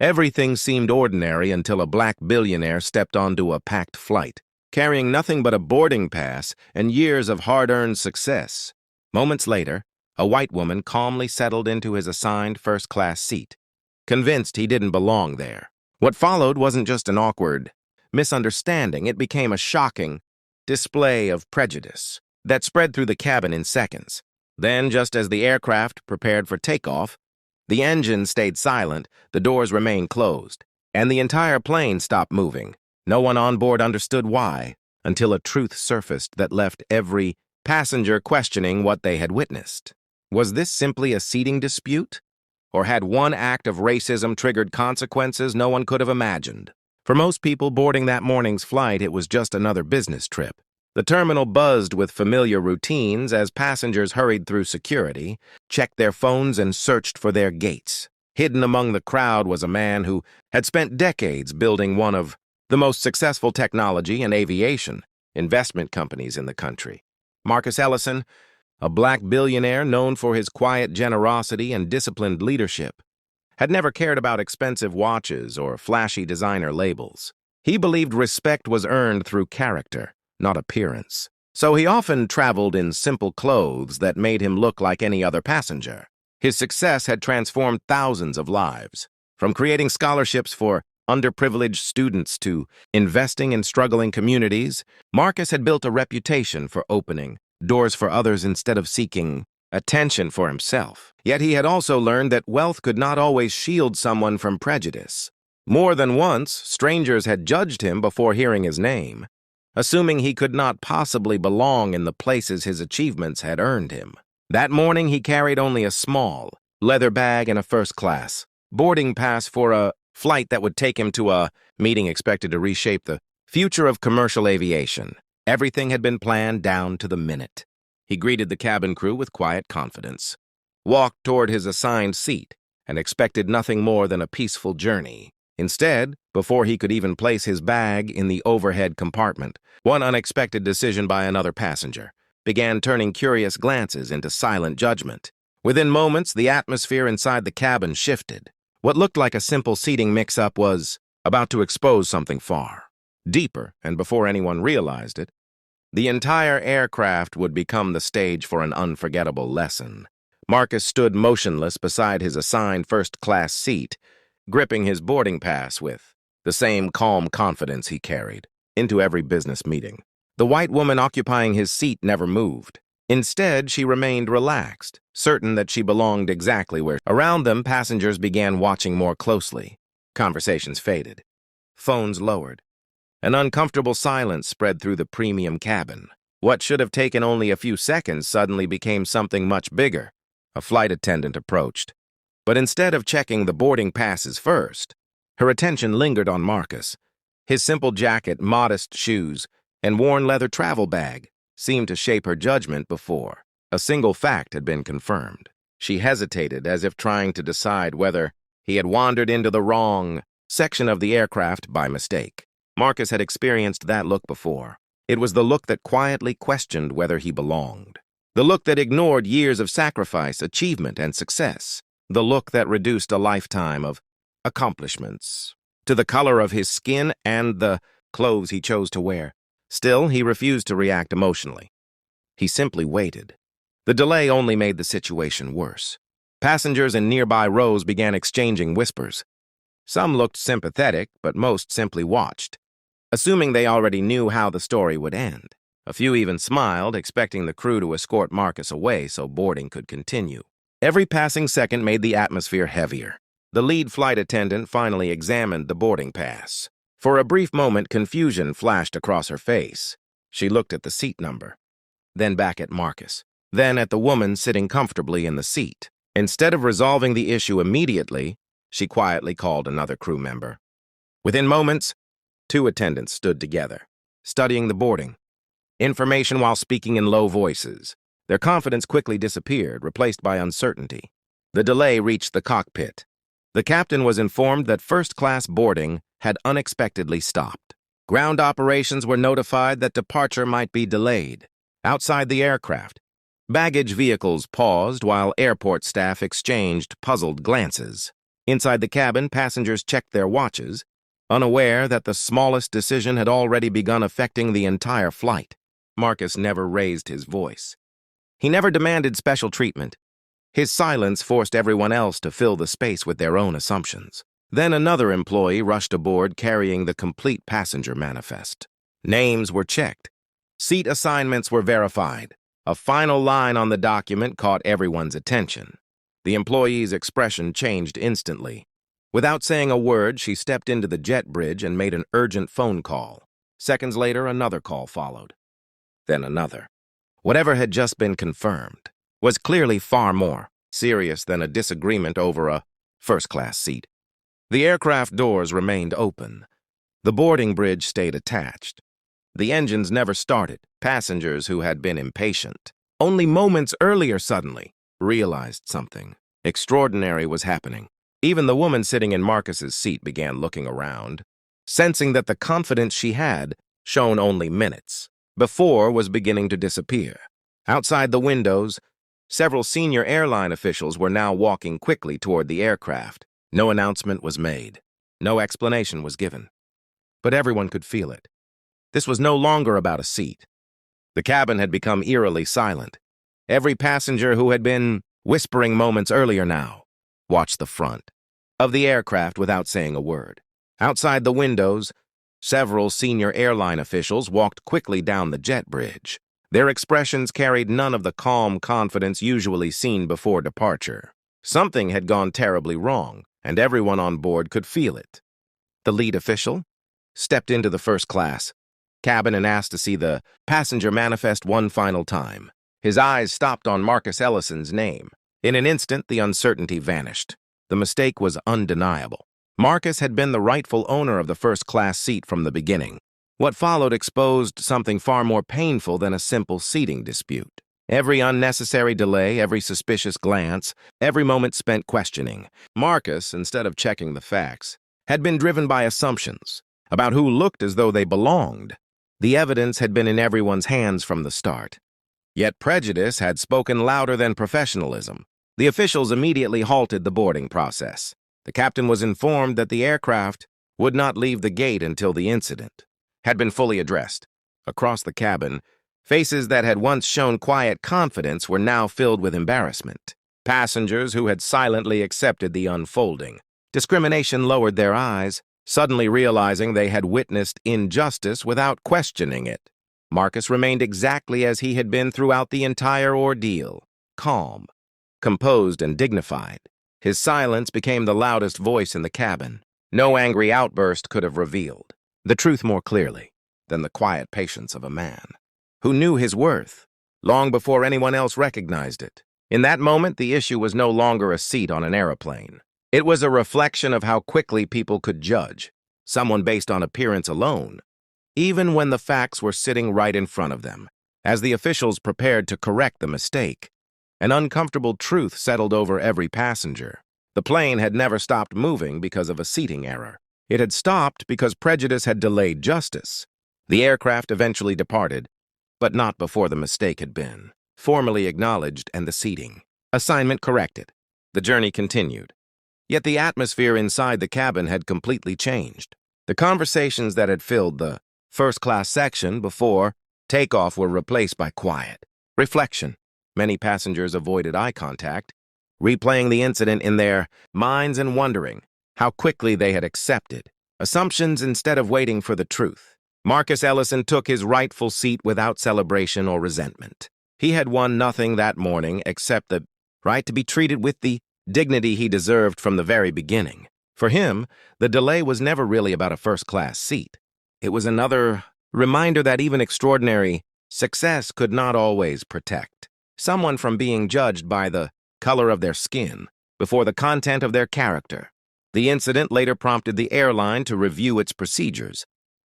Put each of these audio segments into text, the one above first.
Everything seemed ordinary until a black billionaire stepped onto a packed flight, carrying nothing but a boarding pass and years of hard-earned success. Moments later, a white woman calmly settled into his assigned first-class seat, convinced he didn't belong there. What followed wasn't just an awkward misunderstanding, it became a shocking display of prejudice that spread through the cabin in seconds. Then, just as the aircraft prepared for takeoff, the engine stayed silent, the doors remained closed, and the entire plane stopped moving. No one on board understood why, until a truth surfaced that left every passenger questioning what they had witnessed. Was this simply a seating dispute? Or had one act of racism triggered consequences no one could have imagined? For most people boarding that morning's flight, it was just another business trip. The terminal buzzed with familiar routines as passengers hurried through security, checked their phones, and searched for their gates. Hidden among the crowd was a man who had spent decades building one of the most successful technology and aviation investment companies in the country. Marcus Ellison, a black billionaire known for his quiet generosity and disciplined leadership, had never cared about expensive watches or flashy designer labels. He believed respect was earned through character, not appearance. So he often traveled in simple clothes that made him look like any other passenger. His success had transformed thousands of lives, from creating scholarships for underprivileged students to investing in struggling communities. Marcus had built a reputation for opening doors for others instead of seeking attention for himself. Yet he had also learned that wealth could not always shield someone from prejudice. More than once, strangers had judged him before hearing his name, assuming he could not possibly belong in the places his achievements had earned him. That morning, he carried only a small leather bag and a first-class boarding pass for a flight that would take him to a meeting expected to reshape the future of commercial aviation. Everything had been planned down to the minute. He greeted the cabin crew with quiet confidence, walked toward his assigned seat, and expected nothing more than a peaceful journey. Instead, before he could even place his bag in the overhead compartment, one unexpected decision by another passenger began turning curious glances into silent judgment. Within moments, the atmosphere inside the cabin shifted. What looked like a simple seating mix-up was about to expose something far deeper, and before anyone realized it, the entire aircraft would become the stage for an unforgettable lesson. Marcus stood motionless beside his assigned first-class seat, gripping his boarding pass with the same calm confidence he carried into every business meeting. The white woman occupying his seat never moved. Instead, she remained relaxed, certain that she belonged exactly where. Around them, passengers began watching more closely. Conversations faded. Phones lowered. An uncomfortable silence spread through the premium cabin. What should have taken only a few seconds suddenly became something much bigger. A flight attendant approached. But instead of checking the boarding passes first, her attention lingered on Marcus. His simple jacket, modest shoes, and worn leather travel bag seemed to shape her judgment before a single fact had been confirmed. She hesitated as if trying to decide whether he had wandered into the wrong section of the aircraft by mistake. Marcus had experienced that look before. It was the look that quietly questioned whether he belonged. The look that ignored years of sacrifice, achievement, and success. The look that reduced a lifetime of accomplishments to the color of his skin and the clothes he chose to wear. Still, he refused to react emotionally. He simply waited. The delay only made the situation worse. Passengers in nearby rows began exchanging whispers. Some looked sympathetic, but most simply watched, assuming they already knew how the story would end. A few even smiled, expecting the crew to escort Marcus away so boarding could continue. Every passing second made the atmosphere heavier. The lead flight attendant finally examined the boarding pass. For a brief moment, confusion flashed across her face. She looked at the seat number, then back at Marcus, then at the woman sitting comfortably in the seat. Instead of resolving the issue immediately, she quietly called another crew member. Within moments, two attendants stood together, studying the boarding information while speaking in low voices. Their confidence quickly disappeared, replaced by uncertainty. The delay reached the cockpit. The captain was informed that first-class boarding had unexpectedly stopped. Ground operations were notified that departure might be delayed. Outside the aircraft, baggage vehicles paused while airport staff exchanged puzzled glances. Inside the cabin, passengers checked their watches, unaware that the smallest decision had already begun affecting the entire flight. Marcus never raised his voice. He never demanded special treatment. His silence forced everyone else to fill the space with their own assumptions. Then another employee rushed aboard carrying the complete passenger manifest. Names were checked. Seat assignments were verified. A final line on the document caught everyone's attention. The employee's expression changed instantly. Without saying a word, she stepped into the jet bridge and made an urgent phone call. Seconds later, another call followed. Then another. Whatever had just been confirmed was clearly far more serious than a disagreement over a first-class seat. The aircraft doors remained open. The boarding bridge stayed attached. The engines never started. Passengers who had been impatient only moments earlier suddenly realized something extraordinary was happening. Even the woman sitting in Marcus's seat began looking around, sensing that the confidence she had, shown only minutes before, was beginning to disappear. Outside the windows, several senior airline officials were now walking quickly toward the aircraft. No announcement was made. No explanation was given. But everyone could feel it. This was no longer about a seat. The cabin had become eerily silent. Every passenger who had been whispering moments earlier now watched the front of the aircraft without saying a word. Outside the windows, several senior airline officials walked quickly down the jet bridge. Their expressions carried none of the calm confidence usually seen before departure. Something had gone terribly wrong, and everyone on board could feel it. The lead official stepped into the first-class cabin and asked to see the passenger manifest one final time. His eyes stopped on Marcus Ellison's name. In an instant, the uncertainty vanished. The mistake was undeniable. Marcus had been the rightful owner of the first-class seat from the beginning. What followed exposed something far more painful than a simple seating dispute. Every unnecessary delay, every suspicious glance, every moment spent questioning. Marcus, instead of checking the facts, had been driven by assumptions about who looked as though they belonged. The evidence had been in everyone's hands from the start. Yet prejudice had spoken louder than professionalism. The officials immediately halted the boarding process. The captain was informed that the aircraft would not leave the gate until the incident had been fully addressed. Across the cabin, faces that had once shown quiet confidence were now filled with embarrassment. Passengers who had silently accepted the unfolding. Discrimination lowered their eyes, suddenly realizing they had witnessed injustice without questioning it. Marcus remained exactly as he had been throughout the entire ordeal, calm, composed, and dignified. His silence became the loudest voice in the cabin. No angry outburst could have revealed the truth more clearly than the quiet patience of a man who knew his worth long before anyone else recognized it. In that moment, the issue was no longer a seat on an airplane. It was a reflection of how quickly people could judge someone based on appearance alone, even when the facts were sitting right in front of them. As the officials prepared to correct the mistake, an uncomfortable truth settled over every passenger. The plane had never stopped moving because of a seating error. It had stopped because prejudice had delayed justice. The aircraft eventually departed, but not before the mistake had been formally acknowledged and the seating assignment corrected. The journey continued. Yet the atmosphere inside the cabin had completely changed. The conversations that had filled the first-class section before takeoff were replaced by quiet reflection. Many passengers avoided eye contact, replaying the incident in their minds and wondering how quickly they had accepted assumptions instead of waiting for the truth. Marcus Ellison took his rightful seat without celebration or resentment. He had won nothing that morning except the right to be treated with the dignity he deserved from the very beginning. For him, the delay was never really about a first-class seat. It was another reminder that even extraordinary success could not always protect someone from being judged by the color of their skin before the content of their character. The incident later prompted the airline to review its procedures,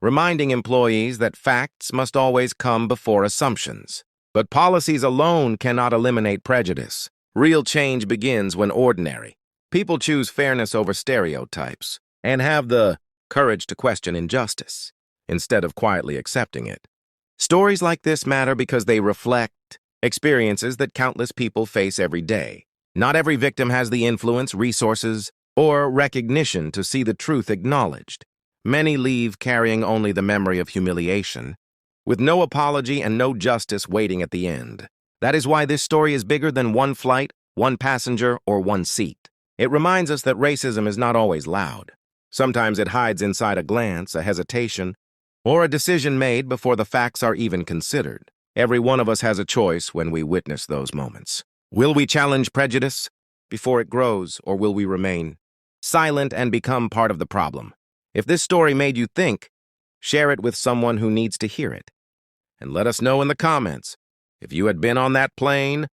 reminding employees that facts must always come before assumptions. But policies alone cannot eliminate prejudice. Real change begins when ordinary people choose fairness over stereotypes and have the courage to question injustice instead of quietly accepting it. Stories like this matter because they reflect experiences that countless people face every day. Not every victim has the influence, resources, or recognition to see the truth acknowledged. Many leave carrying only the memory of humiliation, with no apology and no justice waiting at the end. That is why this story is bigger than one flight, one passenger, or one seat. It reminds us that racism is not always loud. Sometimes it hides inside a glance, a hesitation, or a decision made before the facts are even considered. Every one of us has a choice when we witness those moments. Will we challenge prejudice before it grows, or will we remain silent and become part of the problem? If this story made you think, share it with someone who needs to hear it. And let us know in the comments, if you had been on that plane,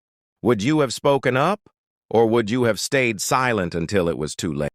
would you have spoken up, or would you have stayed silent until it was too late?